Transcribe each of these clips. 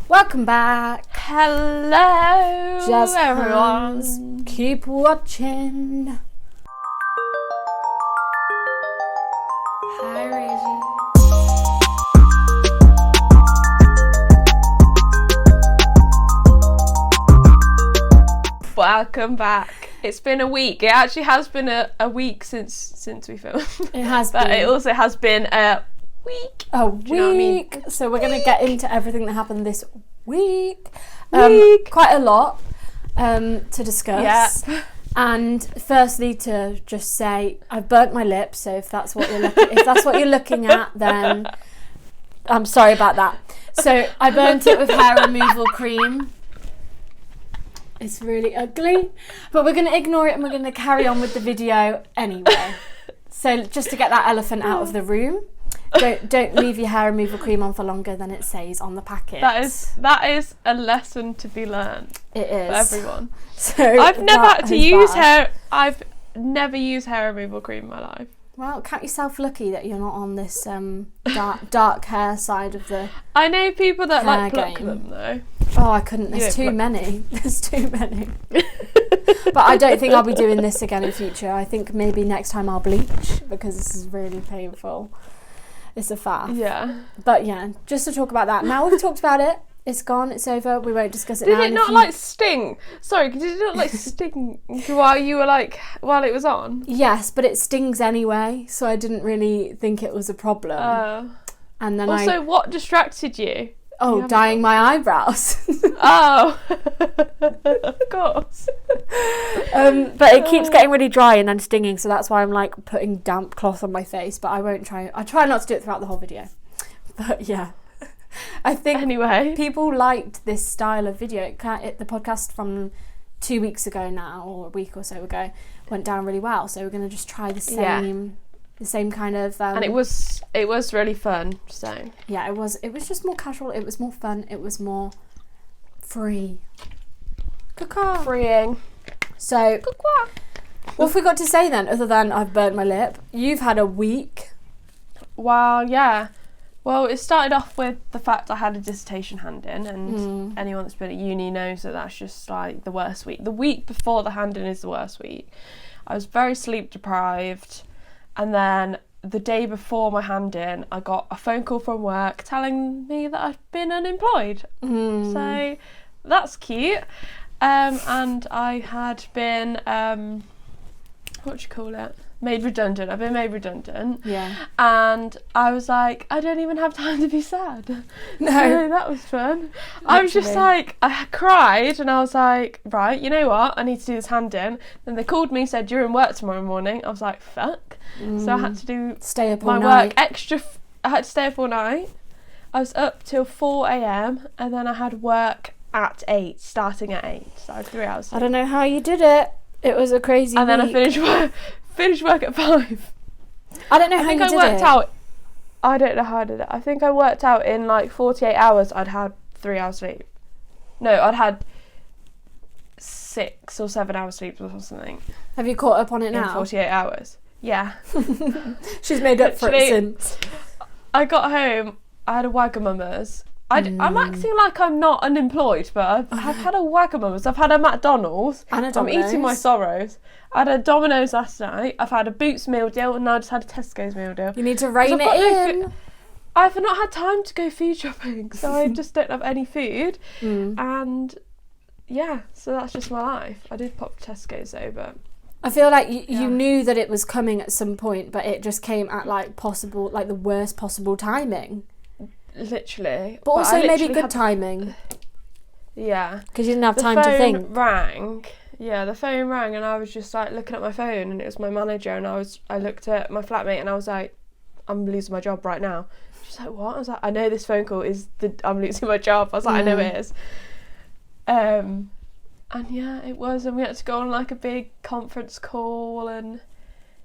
Welcome back. Hello, Just everyone. Keep watching. Hi, Reggie. Welcome back. It's been a week. It actually has been a week since we filmed. It has but been. it also has been a week. A Do you know what I mean? week. So we're going to get into everything that happened this week. Quite a lot to discuss. Yeah. And firstly, to just say, I've burnt my lips. So if that's what you're looking at, then I'm sorry about that. So I burnt it with hair removal cream. It's really ugly, but we're going to ignore it and we're going to carry on with the video anyway. So just to get that elephant out of the room, don't leave your hair removal cream on for longer than it says on the packet. That is a lesson to be learned. It is for everyone. So I've never had to use bad. I've never used hair removal cream in my life. Well, count yourself lucky that you're not on this dark hair side of the. I know people that Hair like pluck game. them though. Oh, I couldn't. You There's don't too pluck- many. There's too many. But I don't think I'll be doing this again in future. I think maybe next time I'll bleach because this is really painful. It's a faff. Yeah. But yeah, just to talk about that. Now we've talked about it. It's gone. It's over. We won't discuss it Did now. it not like sting? Sorry, did it not like sting while it was on? Yes, but it stings anyway, so I didn't really think it was a problem. And then Also, what distracted you? dyeing my eyebrows. Oh, of course. But it keeps getting really dry and then stinging, so that's why I'm like putting damp cloth on my face. But I won't try. I try not to do it throughout the whole video. But yeah, I think Anyway, people liked this style of video. The podcast from 2 weeks ago now, or a week or so ago, went down really well. So we're going to just try the same kind of. and it was really fun. So Yeah, it was just more casual. It was more fun. It was more free. Caca. freeing. So, what have we got to say then, other than I've burnt my lip? You've had a week. Well, yeah. Well, it started off with the fact I had a dissertation hand in, and anyone that's been at uni knows that that's just like the worst week. The week before the hand in is the worst week. I was very sleep deprived, and then the day before my hand in, I got a phone call from work telling me that I've been unemployed. So that's cute. And I had been made redundant. I've been made redundant. Yeah. And I was like, I don't even have time to be sad. No. So that was fun. I was just like, I cried and I was like, right, you know what? I need to do this hand in. Then they called me, said, you're in work tomorrow morning. I was like, fuck. So I had to Stay up all my night. work extra. I had to stay up all night. I was up till 4 a.m. and then I had work at 8, starting at 8. So I had 3 hours. I don't know how you did it. It was a crazy And then I week. finished work at 5. I don't know I how think you I did worked it. out. I don't know how I did it. I think I worked out in like 48 hours. I'd had 3 hours sleep. No, I'd had 6 or 7 hours sleep or something. Have you caught up on it In now? 48 hours. Yeah. She's made up for it Literally, since. I got home. I had a Wagamama's. I'm acting like I'm not unemployed, but I've had a Wagamama's. I've had a McDonald's. And a I'm eating my Domino's. sorrows. I had a Domino's last night. I've had a Boots meal deal, and now I just had a Tesco's meal deal. You need to rein I've got no it in. I've not had time to go food shopping, so I just don't have any food. And yeah, so that's just my life. I did pop Tesco's though, but I feel like you knew that it was coming at some point, but it just came at like the worst possible timing. literally. But also I maybe literally good had- timing, Yeah. because you didn't have The time to phone think. rang. Yeah, the phone rang and I was just like looking at my phone and it was my manager and I looked at my flatmate and I was like, I'm losing my job right now. She's like, what? I was like, I know this phone call is I'm losing my job. I was like, I know it is. And yeah, it was, and we had to go on like a big conference call and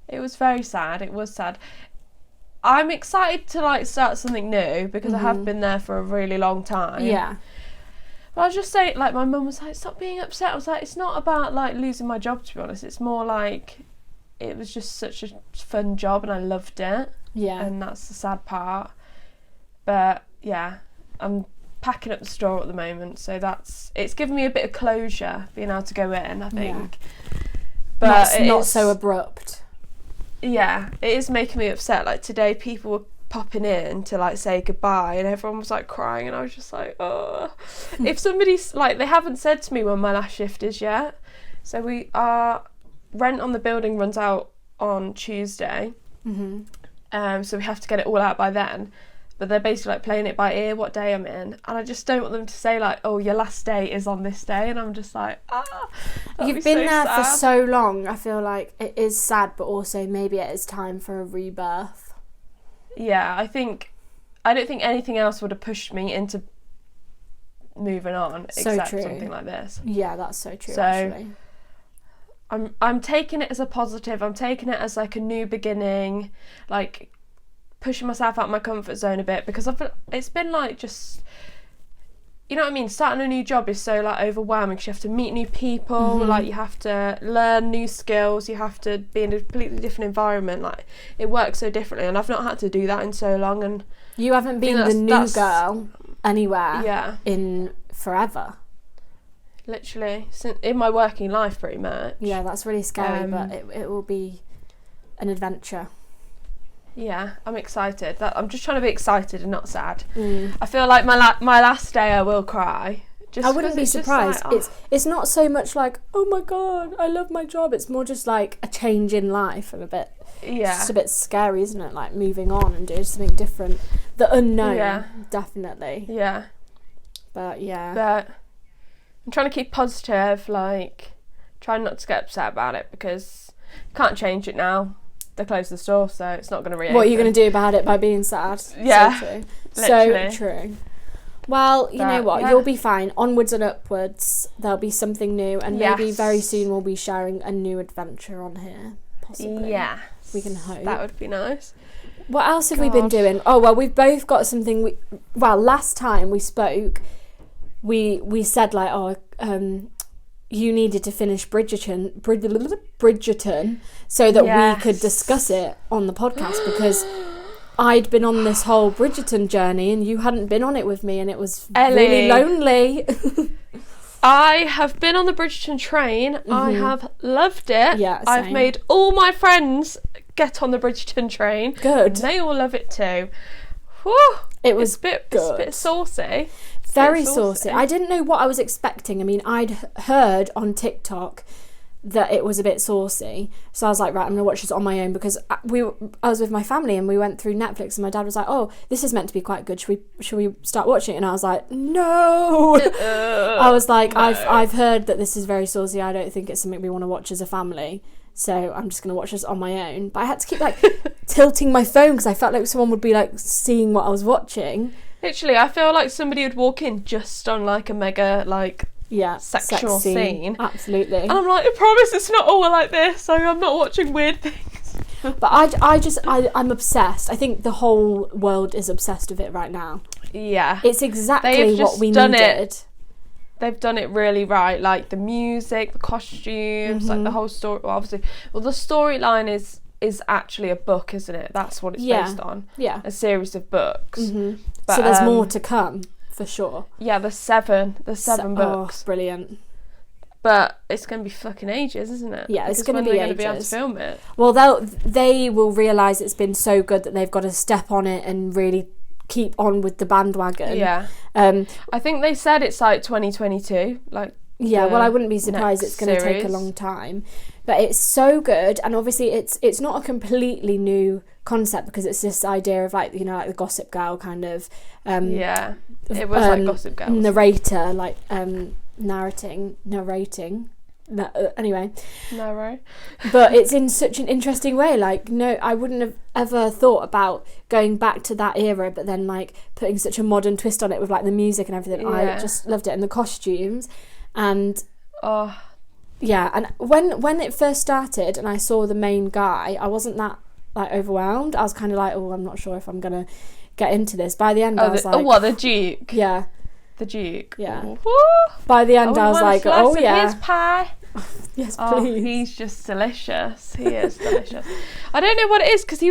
it was very sad. It was sad. I'm excited to like start something new because I have been there for a really long time. Yeah. But I was just saying, like, my mum was like, stop being upset. I was like, it's not about like losing my job, to be honest. It's more like it was just such a fun job and I loved it. Yeah. And that's the sad part. But yeah, I'm packing up the store at the moment, so it's given me a bit of closure being able to go in, I think. But it's not so abrupt. Yeah, it is making me upset. Like today, people were popping in to like say goodbye, and everyone was like crying, and I was just like, oh. If somebody's like, they haven't said to me when my last shift is yet, so our rent on the building runs out on Tuesday, so we have to get it all out by then. But they're basically like playing it by ear what day I'm in, and I just don't want them to say like, oh, your last day is on this day, and I'm just like, you've been there for so long. I feel like it is sad, but also maybe it is time for a rebirth. Yeah, I don't think anything else would have pushed me into moving on except something like this. Yeah, that's so true. So actually, I'm taking it as a positive. I'm taking it as like a new beginning, like pushing myself out of my comfort zone a bit, because it's been like, just, you know what I mean, starting a new job is so like overwhelming, because you have to meet new people, like you have to learn new skills, you have to be in a completely different environment, like it works so differently, and I've not had to do that in so long. And you haven't been the new girl anywhere in forever, literally since in my working life pretty much. Yeah, that's really scary, but it will be an adventure. Yeah, I'm excited. I'm just trying to be excited and not sad. I feel like my last day I will cry. Just I wouldn't be surprised. Like, It's not so much like, oh my god, I love my job. It's more just like a change in life, and it's just a bit scary, isn't it? Like moving on and doing something different, the unknown, definitely. Yeah, but I'm trying to keep positive, like trying not to get upset about it, because you can't change it now. They closed the store, so it's not going to reopen. What are you going to do about it by being sad? Yeah, so true. Literally. So true. Well, you know what? You'll be fine. Onwards and upwards. There'll be something new, and maybe very soon we'll be sharing a new adventure on here. Possibly. Yeah. We can hope. That would be nice. What else have we been doing? Oh, well, we've both got something. Last time we spoke, we said like, you needed to finish Bridgerton, so that we could discuss it on the podcast, because I'd been on this whole Bridgerton journey and you hadn't been on it with me, and it was really lonely. I have been on the Bridgerton train. I have loved it. Yeah, same. I've made all my friends get on the Bridgerton train. Good. They all love it too. Whew. It was it's a bit saucy. Very saucy. I didn't know what I was expecting. I mean, I'd heard on TikTok that it was a bit saucy, so I was like, right, I'm gonna watch this on my own, because I was with my family and we went through Netflix, and my dad was like, oh, this is meant to be quite good, should we start watching it? And I was like, no. I was like, no. I've heard that this is very saucy. I don't think it's something we want to watch as a family, so I'm just gonna watch this on my own. But I had to keep like tilting my phone, because I felt like someone would be like seeing what I was watching. Literally, I feel like somebody would walk in just on like a mega like sexual scene. Absolutely. And I'm like, I promise it's not all like this. Like, I'm not watching weird things. But I'm obsessed. I think the whole world is obsessed with it right now. Yeah. It's exactly what we needed. They've done it really right. Like the music, the costumes, like the whole story. Well, obviously, the storyline is actually a book, isn't it? That's what it's based on. Yeah. A series of books. But, so there's more to come, for sure. Yeah, there's seven books. Oh, brilliant. But it's going to be fucking ages, isn't it? Yeah, it's going to be ages. Be able to film it. Well, they will realise it's been so good that they've got to step on it and really keep on with the bandwagon. Yeah. I think they said it's like 2022. Like. Yeah, well, I wouldn't be surprised. It's going to take a long time, but it's so good, and obviously it's not a completely new concept, because it's this idea of like, you know, like the Gossip Girl kind of it was like Gossip Girl narrator, like narrating anyway. No. But it's in such an interesting way. Like, no, I wouldn't have ever thought about going back to that era, but then like putting such a modern twist on it with like the music and everything. I just loved it, and the costumes. And and when it first started and I saw the main guy, I wasn't that like overwhelmed. I was kind of like, oh, I'm not sure if I'm gonna get into this. By the end, I was like, the Duke? Yeah, the Duke. Yeah. Ooh. By the end, I was like, oh yeah, his pie. Yes, please. Oh, he's just delicious. He is delicious. I don't know what it is, because he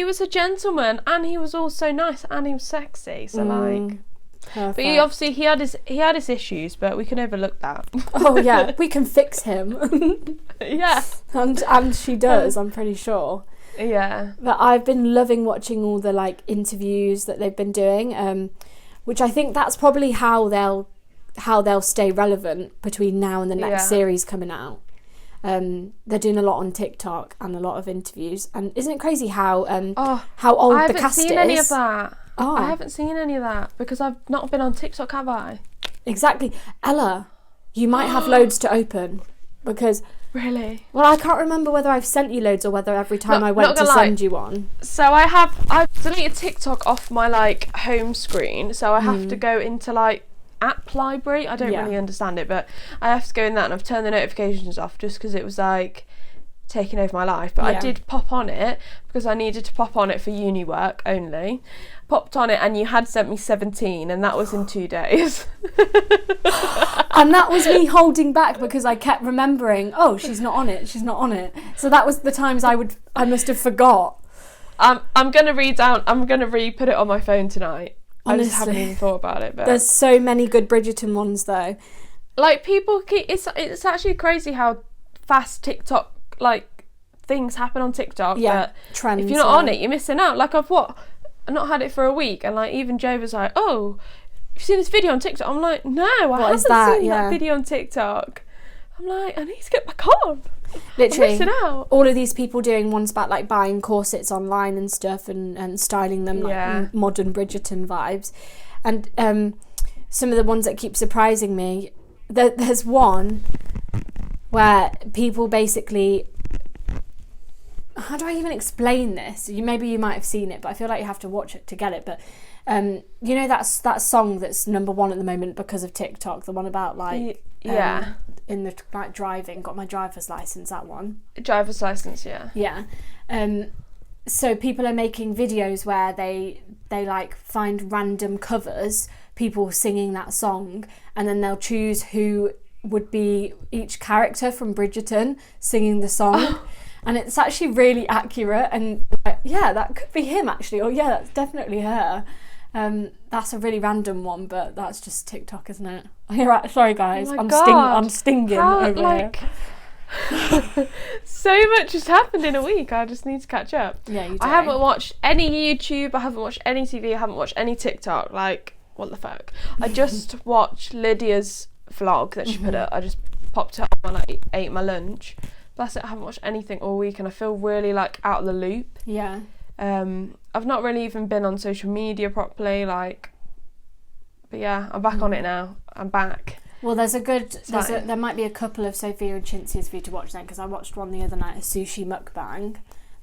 was a gentleman, and he was also nice, and he was sexy. So like. But he had his issues, but we can overlook that. Oh yeah, we can fix him. Yeah, and she does. I'm pretty sure. Yeah. But I've been loving watching all the like interviews that they've been doing, which I think that's probably how they'll stay relevant between now and the next series coming out. They're doing a lot on TikTok and a lot of interviews. And isn't it crazy how old the cast is? I haven't seen any of that. Oh. I haven't seen any of that because I've not been on TikTok, have I? Exactly. Ella, you might have loads to open because... Really? Well, I can't remember whether I've sent you loads or whether every time I went to send you one. So I've deleted TikTok off my like home screen, so I have to go into like app library. I don't really understand it, but I have to go in that, and I've turned the notifications off just because it was like taking over my life. But I did pop on it because I needed to pop on it for uni work only. Popped on it, and you had sent me 17, and that was in 2 days. And that was me holding back because I kept remembering, oh, she's not on it. So that was the times I must have forgot. I'm gonna re-put it on my phone tonight. Honestly, I just haven't even thought about it. But there's so many good Bridgerton ones though. Like people, it's actually crazy how fast TikTok like things happen on TikTok. Yeah, trends. If you're not on it, you're missing out. Like I've not had it for a week, and like even Joe was like, "Oh, you've seen this video on TikTok?" I'm like, "No, I haven't seen that video on TikTok." I'm like, I need to get back on. Literally, I'm missing out. All of these people doing ones about like buying corsets online and stuff, and styling them like modern Bridgerton vibes, and some of the ones that keep surprising me. There's one where people basically. How do I even explain this? Maybe you might have seen it, but I feel like you have to watch it to get it. But you know that song that's number one at the moment because of TikTok, the one about like in the like driving, got my driver's license, that one. Driver's license, yeah. Yeah. So people are making videos where they like find random covers, people singing that song, and then they'll choose who would be each character from Bridgerton singing the song. And it's actually really accurate, and that could be him actually, or that's definitely her. That's a really random one, but that's just TikTok, isn't it? You're right. Sorry guys, I'm stinging over here. So much has happened in a week. I just need to catch up. Yeah, you do. I haven't watched any YouTube. I haven't watched any TV. I haven't watched any TikTok. Like, what the fuck? I just watched Lydia's vlog that she put up. I just popped it on when I ate my lunch. That's it. I haven't watched anything all week, and I feel really like out of the loop. Yeah. I've not really even been on social media properly, like. But yeah, I'm back on it now. I'm back. Well, there might be a couple of Sophia and Chintzya's for you to watch then, because I watched one the other night, a sushi mukbang.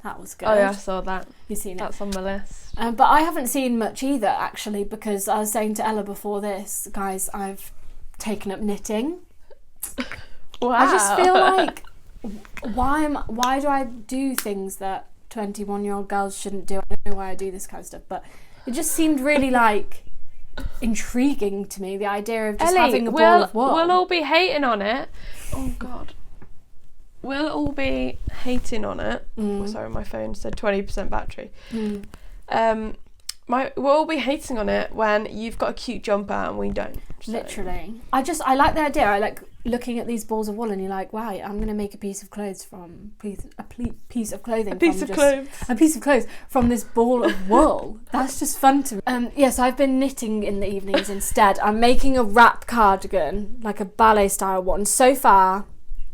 That was good. Oh yeah, I saw that. You've seen it? That's on my list. But I haven't seen much either, actually, because I was saying to Ella before this, guys, I've taken up knitting. Wow. I just feel like, why do I do things that 21-year-old girls shouldn't do? I don't know why I do this kind of stuff, but it just seemed really like intriguing to me, the idea of just having a ball of wool. We'll all be hating on it. Oh god. We'll all be hating on it. Oh, sorry, my phone said 20% battery. We'll all be hating on it when you've got a cute jumper and we don't. So. Literally. I like the idea. I like looking at these balls of wool, and you're like, wow, I'm going to make a piece of clothes from a piece of clothes from this ball of wool. That's just fun to me. Yes, I've been knitting in the evenings instead. I'm making a wrap cardigan, like a ballet style one. So far,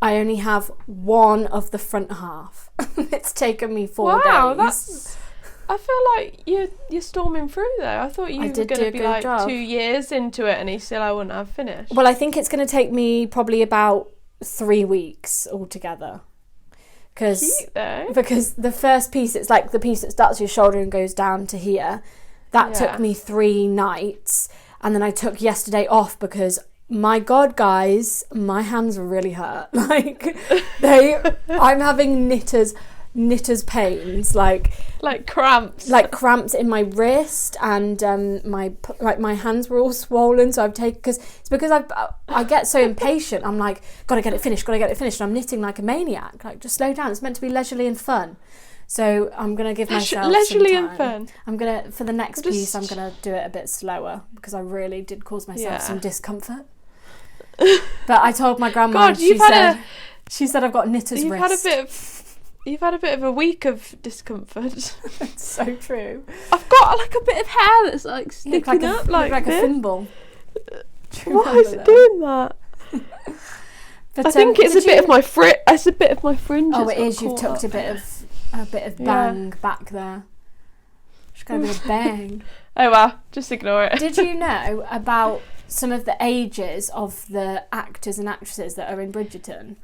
I only have one of the front half. It's taken me 4 days. I feel like you're storming through though. I thought you were going to be like job. 2 years into it, and I wouldn't have finished. Well, I think it's going to take me probably about 3 weeks altogether. Because the first piece, it's like the piece that starts your shoulder and goes down to here. That took me 3 nights, and then I took yesterday off because, my God, guys, my hands really hurt. Like I'm having knitter's pains, like cramps in my wrist, and my hands were all swollen. So I've taken, because I get so impatient. I'm like, gotta get it finished, and I'm knitting like a maniac. Like, just slow down. It's meant to be leisurely and fun. So I'm gonna give myself leisurely some and time. fun. I'm gonna for the next piece. I'm gonna do it a bit slower because I really did cause myself some discomfort. But I told my grandma. God, she said I've got knitter's wrist. You've had a bit of a week of discomfort. It's so true. I've got like a bit of hair that's like sticking up like a thimble. Why is it doing that? But, I think it's a bit of my It's a bit of my fringe. Oh, it is. You've tucked a bit of bang back there. Just got a bit of bang. Oh well, just ignore it. Did you know about some of the ages of the actors and actresses that are in Bridgerton?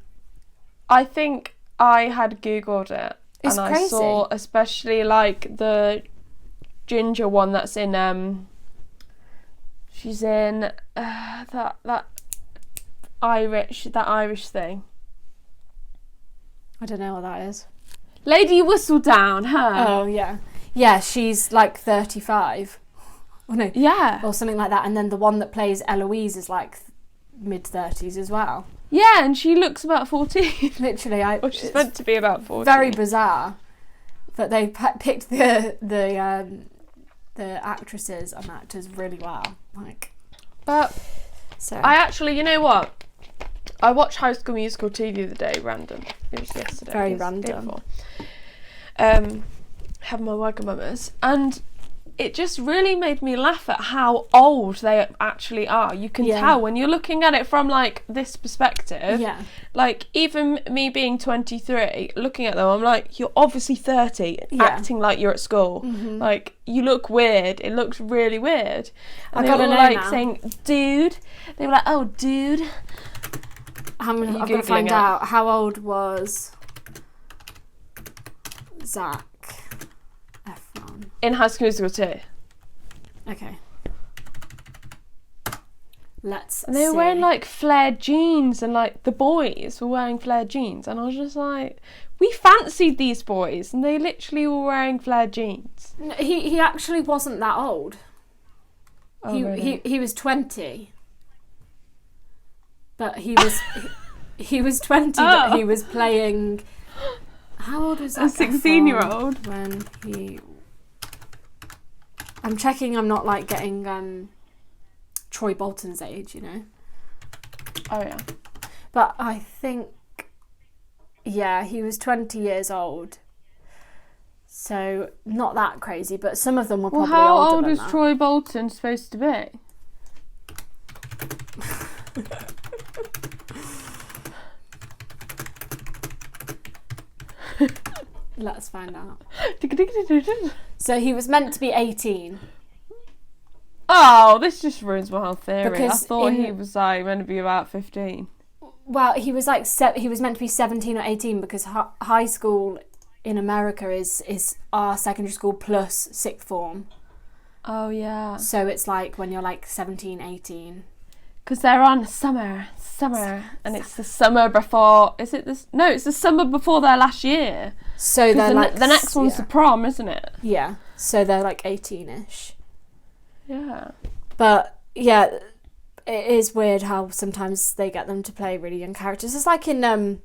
I think I had Googled it. It's and crazy. I saw especially like the ginger one that's in she's in that Irish thing. I don't know what that is. Lady Whistledown, her. Oh yeah. Yeah, she's like 35. Oh no. Yeah. Or something like that. And then the one that plays Eloise is like mid-30s as well. Yeah, and she looks about 14. Literally, she's meant to be about 14. Very bizarre that they picked the actresses and actors really well. But I actually, you know what? I watched High School Musical 2 the other day, random. It was yesterday. Very random. Have my Wagamamas, and it just really made me laugh at how old they actually are. You can tell when you're looking at it from like this perspective. Yeah. Like even me being 23, looking at them, I'm like, you're obviously 30, acting like you're at school. Mm-hmm. Like you look weird. It looks really weird. And they were like saying, "Dude." They were like, "Oh, dude." I'm gonna find out how old was Zac Efron in High School Musical 2. Okay. Let's And they were wearing like flared jeans, and like the boys were wearing flared jeans, and I was just like, we fancied these boys, and they literally were wearing flared jeans. No, he actually wasn't that old. Oh, really? He was 20. But he was 20, but he was playing. How old was that? A 16-year-old. When he. I'm checking. I'm not like getting Troy Bolton's age, you know. Oh yeah. But I think, yeah, he was 20 years old. So not that crazy, but some of them were probably older than that. How old is Troy Bolton supposed to be? Let's find out. So he was meant to be 18. Oh, this just ruins my whole theory. Because I thought he was like meant to be about 15. Well, he was like he was meant to be 17 or 18 because high school in America is our secondary school plus sixth form. Oh yeah. So it's like when you're like 17, 18. Because they're on summer, and it's the summer before. Is it this? No, it's the summer before their last year. So they're like the next one's the prom, isn't it? Yeah. So they're like 18ish. Yeah. But yeah, it is weird how sometimes they get them to play really young characters. It's like in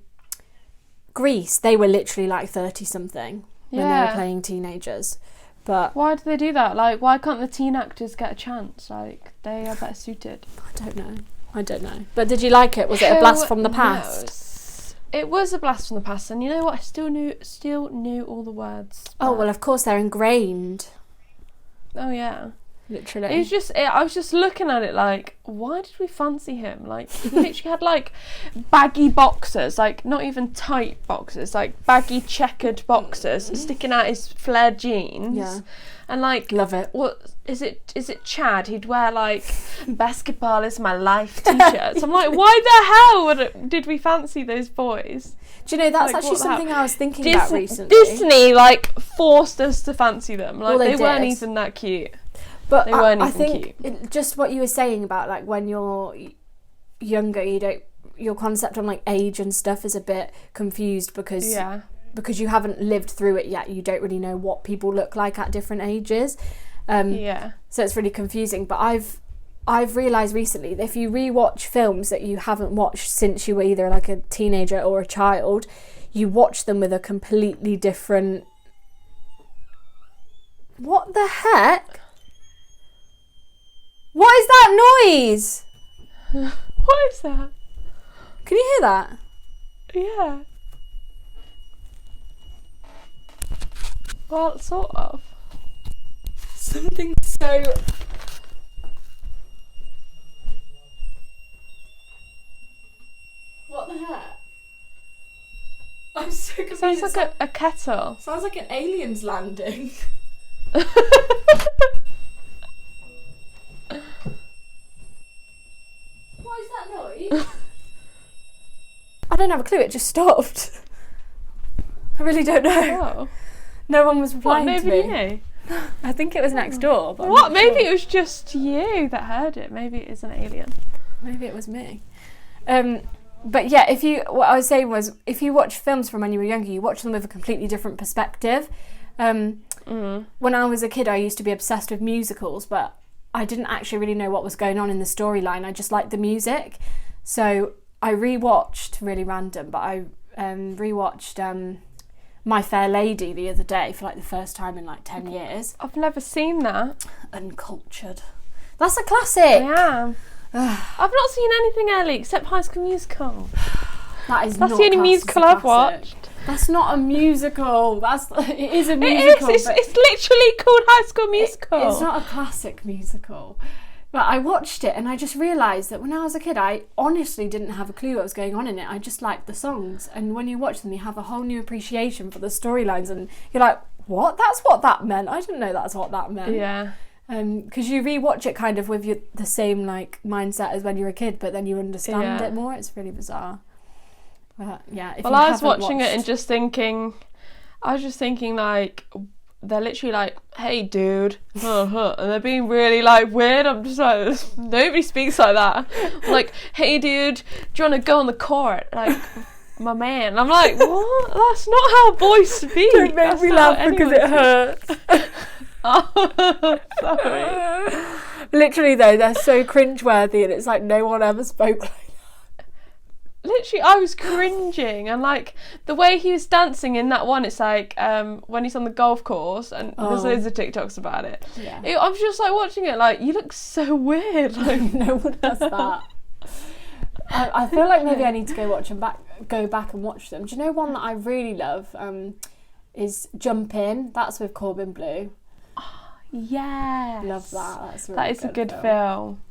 Greece, they were literally like 30 something when they were playing teenagers. But why do they do that? Like, why can't the teen actors get a chance? Like, they are better suited. I don't know. But did you like it? Was it a blast from the past? Knows? It was a blast from the past, and you know what? I still knew all the words. Oh well, of course they're ingrained. Oh yeah. Literally. It was just, I was just looking at it like, why did we fancy him? Like, he literally had like baggy boxers, like not even tight boxers, like baggy checkered boxers sticking out his flared jeans. Yeah. And like, love it. What is it? Is it Chad? He'd wear like basketball is my life t-shirts. I'm like, why the hell did we fancy those boys? Do you know, that's like, actually something I was thinking about recently. Disney like forced us to fancy them. Like, well, they weren't even that cute. But they weren't I even think cute. Just what you were saying about like when you're younger, your concept on like age and stuff is a bit confused because you haven't lived through it yet. You don't really know what people look like at different ages. So it's really confusing. But I've realised recently that if you rewatch films that you haven't watched since you were either like a teenager or a child, you watch them with a completely different What the heck? What is that noise? What is that? Can you hear that? Yeah. Well, sort of. Something so... What the heck? I'm so confused. Sounds like a kettle. Sounds like an alien's landing. What is that noise? I don't have a clue, it just stopped. I really don't know. Oh. No one was replying What, to me. nobody knew? I think it was next door. But What? I'm not Maybe sure. it was just you that heard it. Maybe it is an alien. Maybe it was me. But yeah, what I was saying was, if you watch films from when you were younger, you watch them with a completely different perspective. When I was a kid, I used to be obsessed with musicals, but I didn't actually really know what was going on in the storyline. I just liked the music. So I rewatched, really random, but I rewatched My Fair Lady the other day for like the first time in like 10 years. I've never seen that. Uncultured. That's a classic. Yeah. I've not seen anything early except High School Musical. That's the only musical I've watched. That's not a musical. It is a musical. It is. It's literally called High School Musical. It's not a classic musical. But I watched it and I just realised that when I was a kid, I honestly didn't have a clue what was going on in it. I just liked the songs. And when you watch them, you have a whole new appreciation for the storylines. And you're like, what? That's what that meant. I didn't know that's what that meant. Yeah. Because you rewatch it kind of with the same like mindset as when you're a kid, but then you understand it more. It's really bizarre. But yeah. Well, I was watching it and just thinking, like, they're literally like, hey dude, and they're being really like weird. I'm just like, nobody speaks like that. I'm like, hey dude, do you want to go on the court? Like, my man. I'm like, what? That's not how boys speak. Don't make me laugh because it hurts. Oh, sorry. Literally though, they're so cringeworthy and it's like no one ever spoke like that. Literally, I was cringing, and like the way he was dancing in that one, it's like when he's on the golf course, and there's loads of TikToks about it. Yeah. I was just like watching it, like, you look so weird. Like, no one does that. I feel like maybe I need to go back and watch them. Do you know one that I really love? Is Jump In. That's with Corbin Blue. yeah, Love that. That's really that is a good film.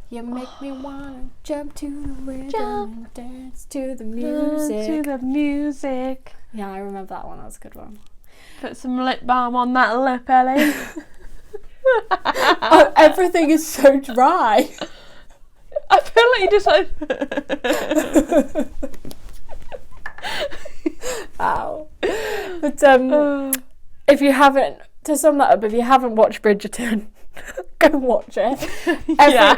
You make me wanna jump to the rhythm and dance to the music. To the music. Yeah, I remember that one. That was a good one. Put some lip balm on that lip, Ellie. Oh, everything is so dry. I feel like you just like. Ow. But if you haven't, to sum that up, if you haven't watched Bridgerton, go watch it.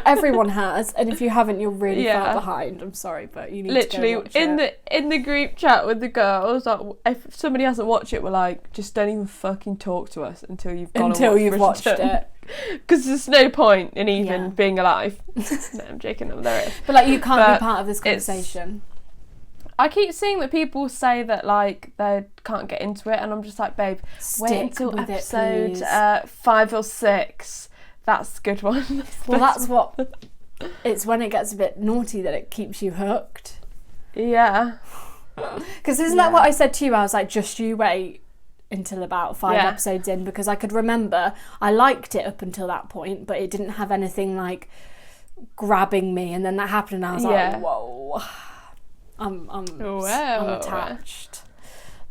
Everyone has, and if you haven't, you're really far behind. I'm sorry, but you need literally to go watch it. in the group chat with the girls, like, if somebody hasn't watched it, we're like, just don't even fucking talk to us until you've watched it. Because there's no point in even being alive. No, I'm joking. There is. But like, you can't be part of this conversation. I keep seeing that people say that like they can't get into it, and I'm just like, babe, wait until episode 5 or 6. That's a good one. Well, that's what. It's when it gets a bit naughty that it keeps you hooked. Yeah. Because isn't that what I said to you? I was like, just you wait until about 5 episodes in, because I could remember I liked it up until that point, but it didn't have anything like grabbing me, and then that happened, and I was like, whoa. I'm attached.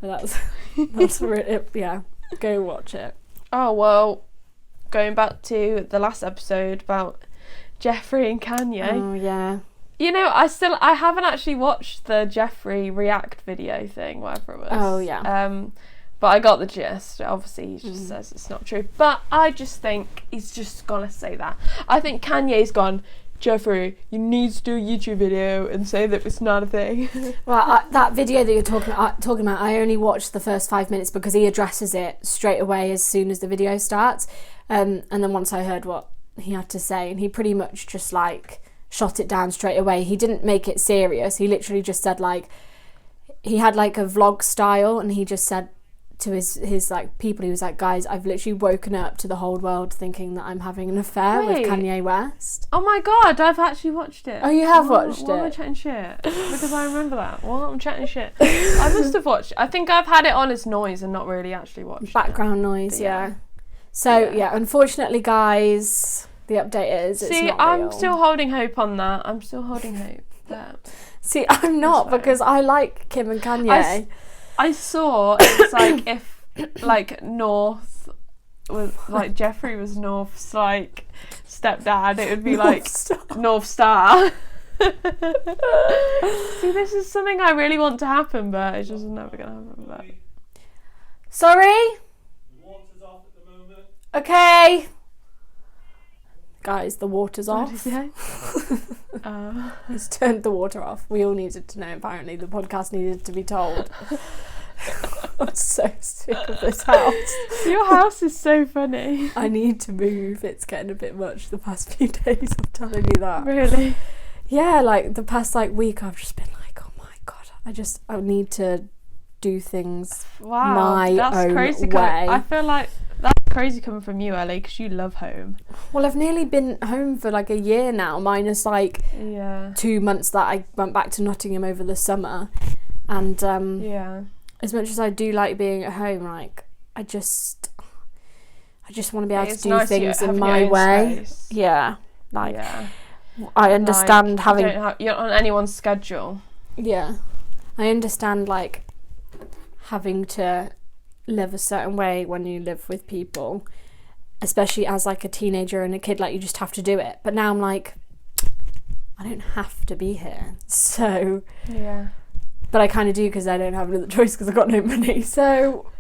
That's really, go watch it. Oh well, going back to the last episode about Jeffrey and Kanye. Oh yeah. You know, I haven't actually watched the Jeffrey react video thing, whatever it was. Oh yeah. But I got the gist. Obviously, he just says it's not true. But I just think he's just gonna say that. I think Kanye's gone, Jeffrey, you need to do a YouTube video and say that it's not a thing. Well, that video that you're talking about, I only watched the first 5 minutes because he addresses it straight away as soon as the video starts. And then once I heard what he had to say, and he pretty much just like shot it down straight away. He didn't make it serious. He literally just said like, he had like a vlog style, and he just said to his like people. He was like, guys, I've literally woken up to the whole world thinking that I'm having an affair with Kanye West. Oh my god, I've actually watched it. Oh, you have watched it? Why am I chatting shit? Because I remember that. What? I'm chatting shit. I must have watched it. I think I've had it on as noise and not really actually watched background noise, yeah. So unfortunately, guys, the update is it's not I'm real. still holding hope on that. I'm still holding hope that. See, I'm not, because I like Kim and Kanye. I saw it's like if like North was like Jeffrey was North's like stepdad, it would be like North Star. See, this is something I really want to happen, but it's just never gonna happen. But... Sorry? Water's off at the moment. Okay. Guys, the water's What off. did you say? He's turned the water off. We all needed to know, apparently. The podcast needed to be told. I'm so sick of this house. Your house is so funny. I need to move. It's getting a bit much the past few days, I'm telling you that. Really? Yeah, like the past like week I've just been like, oh my god, I need to do things my that's own crazy way. I feel like that's crazy coming from you, Ellie, because you love home. Well, I've nearly been home for like a year now, minus like 2 months that I went back to Nottingham over the summer. And as much as I do like being at home, like I just want to be able to do things in my way. Space. Yeah, like I understand like, having you're on anyone's schedule. Yeah, I understand like having to live a certain way when you live with people, especially as like a teenager and a kid. Like you just have to do it. But now I'm like, I don't have to be here. So but I kind of do because I don't have another choice because I've got no money. So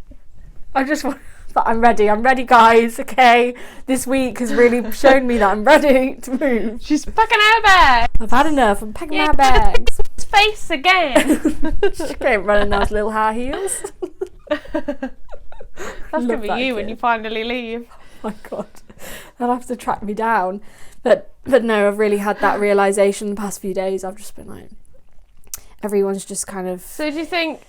I just want... But I'm ready, guys, okay? This week has really shown me that I'm ready to move. She's packing her bag. I've had enough. I'm packing my bags. Face again. She came running those little high heels. That's going to be you when you finally leave. Oh my God. They'll have to track me down. But no, I've really had that realisation the past few days. I've just been like... Everyone's just kind of... So do you think...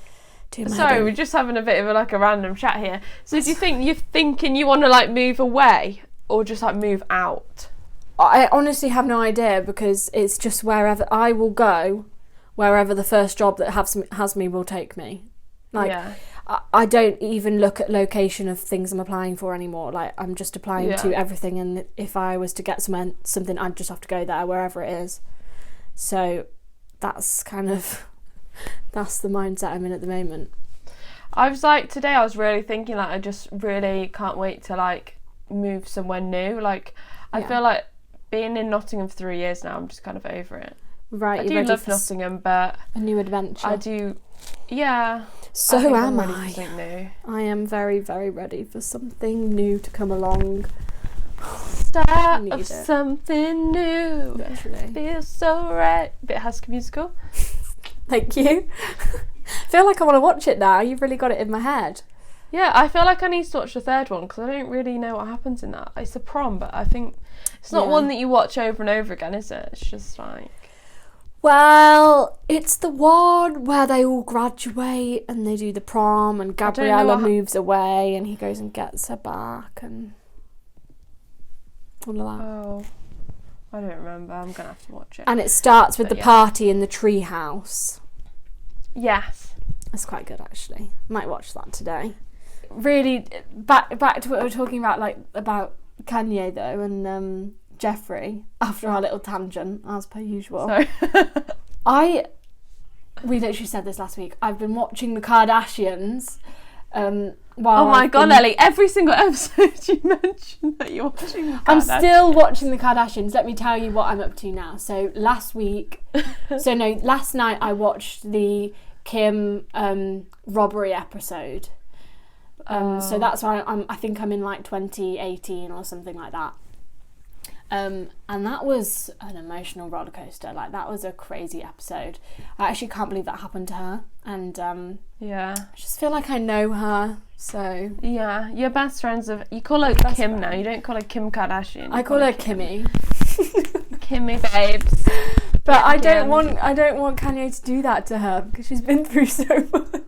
Sorry, we're just having a bit of a random chat here. So do you think you're thinking you want to like move away or just like move out? I honestly have no idea because it's just wherever I will go, wherever the first job that has me will take me. Like I don't even look at location of things I'm applying for anymore. Like I'm just applying to everything, and if I was to get something, I'd just have to go there wherever it is. So that's kind of... That's the mindset I'm in at the moment. I was like, today I was really thinking like I just really can't wait to like move somewhere new. Like I feel like being in Nottingham for 3 years now, I'm just kind of over it. Right, I do love Nottingham, but a new adventure. I do, yeah. So am ready I. for something new. I am very, very ready for something new to come along. Start of something new. Literally. Feels so right. Bit High School Musical. Thank you. I feel like I want to watch it now. You've really got it in my head. Yeah, I feel like I need to watch the third one because I don't really know what happens in that. It's a prom, but I think it's not one that you watch over and over again, is it? It's just like... Well, it's the one where they all graduate and they do the prom and Gabriella moves away and he goes and gets her back and all of that. Oh... I don't remember. I'm going to have to watch it. And it starts with the party in the tree house. Yes. That's quite good, actually. Might watch that today. Really, back to what we were talking about, like, about Kanye, though, and Jeffrey, after our little tangent, as per usual. Sorry. We literally said this last week. I've been watching the Kardashians, oh my God, Ellie, every single episode you mentioned that you're watching the Kardashians. I'm still watching the Kardashians. Let me tell you what I'm up to now. So last night I watched the Kim robbery episode. So that's why I think I'm in like 2018 or something like that. And that was an emotional roller coaster. Like that was a crazy episode. I actually can't believe that happened to her. And I just feel like I know her. So yeah, you're best friends of. You call her Kim now. You don't call her Kim Kardashian. I call her Kimmy. Kimmy babes. But I don't want Kanye to do that to her because she's been through so much.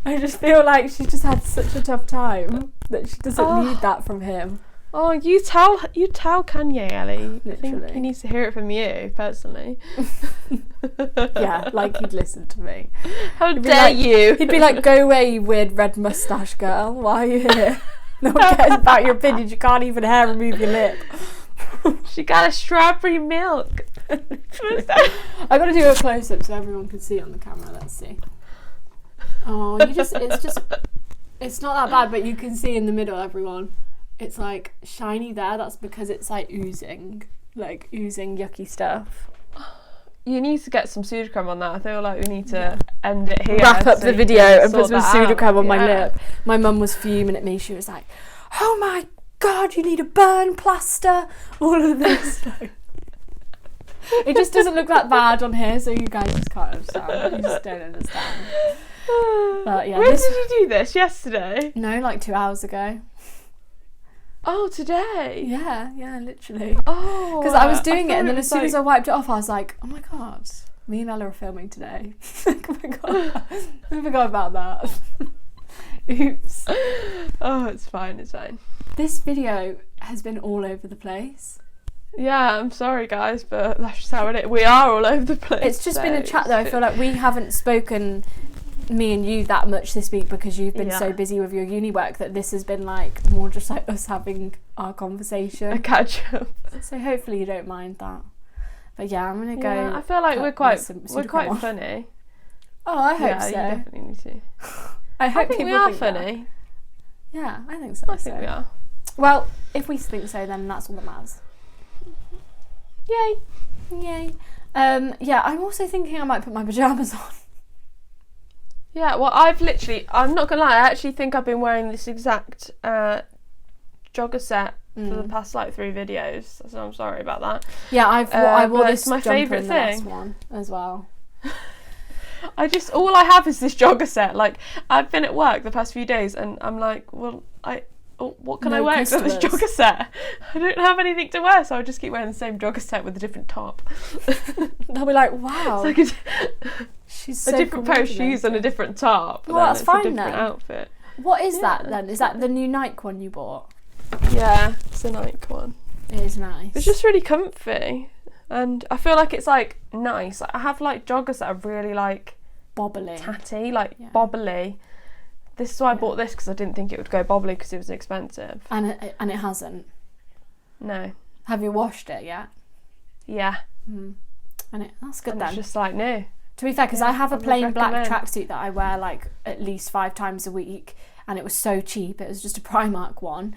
I just feel like she's just had such a tough time that she doesn't need that from him. Oh, you tell Kanye, Ellie. I think Literally. he needs to hear it from you, personally. Yeah, like he'd listen to me. How dare you? He'd be like, go away, you weird red moustache girl. Why are you here? No one cares about your opinions. You can't even hair remove your lip. She got a strawberry milk. I got to do a close-up so everyone can see on the camera. Let's see. Oh, it's not that bad, but you can see in the middle, everyone. It's like shiny there. That's because it's like oozing yucky stuff. You need to get some Sudocreme on that. I feel like we need to end it here. Wrap up so the you video can and put sort some that out. Sudocreme on my Yeah. lip. My mum was fuming at me. She was like, oh my God, you need a burn plaster. All of this stuff. It just doesn't look that bad on here, so you guys just can't understand. You just don't understand. But yeah, When did you do this? Yesterday? No, like 2 hours ago. Oh, today? Yeah, literally. Oh. Because I was doing it, and then thought as soon as I wiped it off, I was like, oh my God, me and Ella are filming today. Like, oh my God, I forgot about that. Oops. Oh, it's fine. This video has been all over the place. Yeah, I'm sorry, guys, but that's just how it is. We are all over the place. It's just been a chat, though. I feel like we haven't spoken, me and you, that much this week because you've been so busy with your uni work that this has been like more just like us having our conversation. a catch up. So hopefully you don't mind that. But yeah, I'm gonna go. Yeah, I feel like we're quite funny. Oh, I hope so. You definitely need to. I hope think people we are think that. funny. Yeah, I think so. I think we are. Well, if we think so, then that's all that matters. Yay. Yeah, I'm also thinking I might put my pyjamas on. Yeah, well, I'm not gonna lie, I actually think I've been wearing this exact jogger set for the past like 3 videos, so I'm sorry about that. Yeah, I wore but this it's my jumper favourite in the last thing. one as well. All I have is this jogger set. Like, I've been at work the past few days and I'm like, well, what can I wear with this jogger set? I don't have anything to wear, so I just keep wearing the same jogger set with a different top. They'll be like, wow, It's like she's a so different pair of shoes coordinated. and a different top. Well, then that's it's fine a different then. outfit. What is that then? Is that the new Nike one you bought? Yeah, it's a Nike one. It is nice. It's just really comfy, and I feel like it's like nice. Like, I have like joggers that are really like bobbly, tatty, like bobbly. This is why I bought this, because I didn't think it would go bobbly because it was expensive. and it hasn't. No. Have you washed it yet? Yeah. And that's good And then. it's just like new. To be fair, because I have a I would plain black recommend. tracksuit that I wear like at least 5 times a week, and it was so cheap. It was just a Primark one,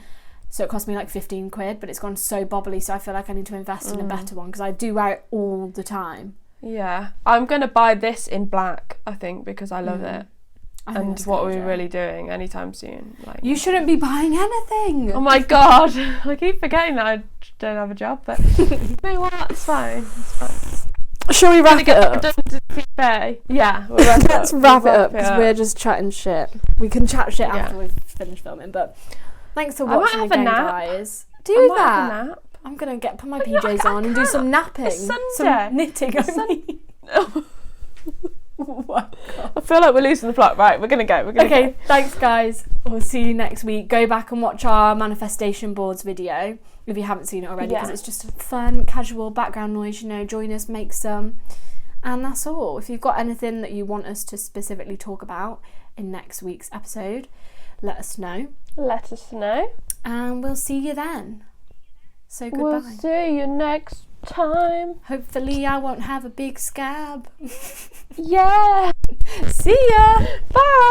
so it cost me like 15 quid, but it's gone so bobbly, so I feel like I need to invest in a better one because I do wear it all the time. Yeah. I'm going to buy this in black, I think, because I love it. I think And that's what good, are we yeah. anytime doing anytime soon? Like, You shouldn't be buying anything. oh my God. I keep forgetting that I don't have a job, but no, well, that's fine. It's fine. Shall we wrap it up? Yeah, we'll wrap it Let's up. wrap it We'll up because we're just chatting shit. We can chat shit after we've finished filming, but thanks for I might watching have a again, nap. guys. I Do might that. have a nap. I'm gonna put my PJs on and do some napping, It's Sunday. some knitting. I feel like we're losing the plot. Right, we're gonna go. Okay, thanks guys. We'll see you next week. Go back and watch our manifestation boards video if you haven't seen it already, because it's just a fun, casual background noise. Join us, make some, and that's all. If you've got anything that you want us to specifically talk about in next week's episode, let us know. Let us know. And we'll see you then. So goodbye. We'll see you next time. Hopefully I won't have a big scab. Yeah. See ya. Bye.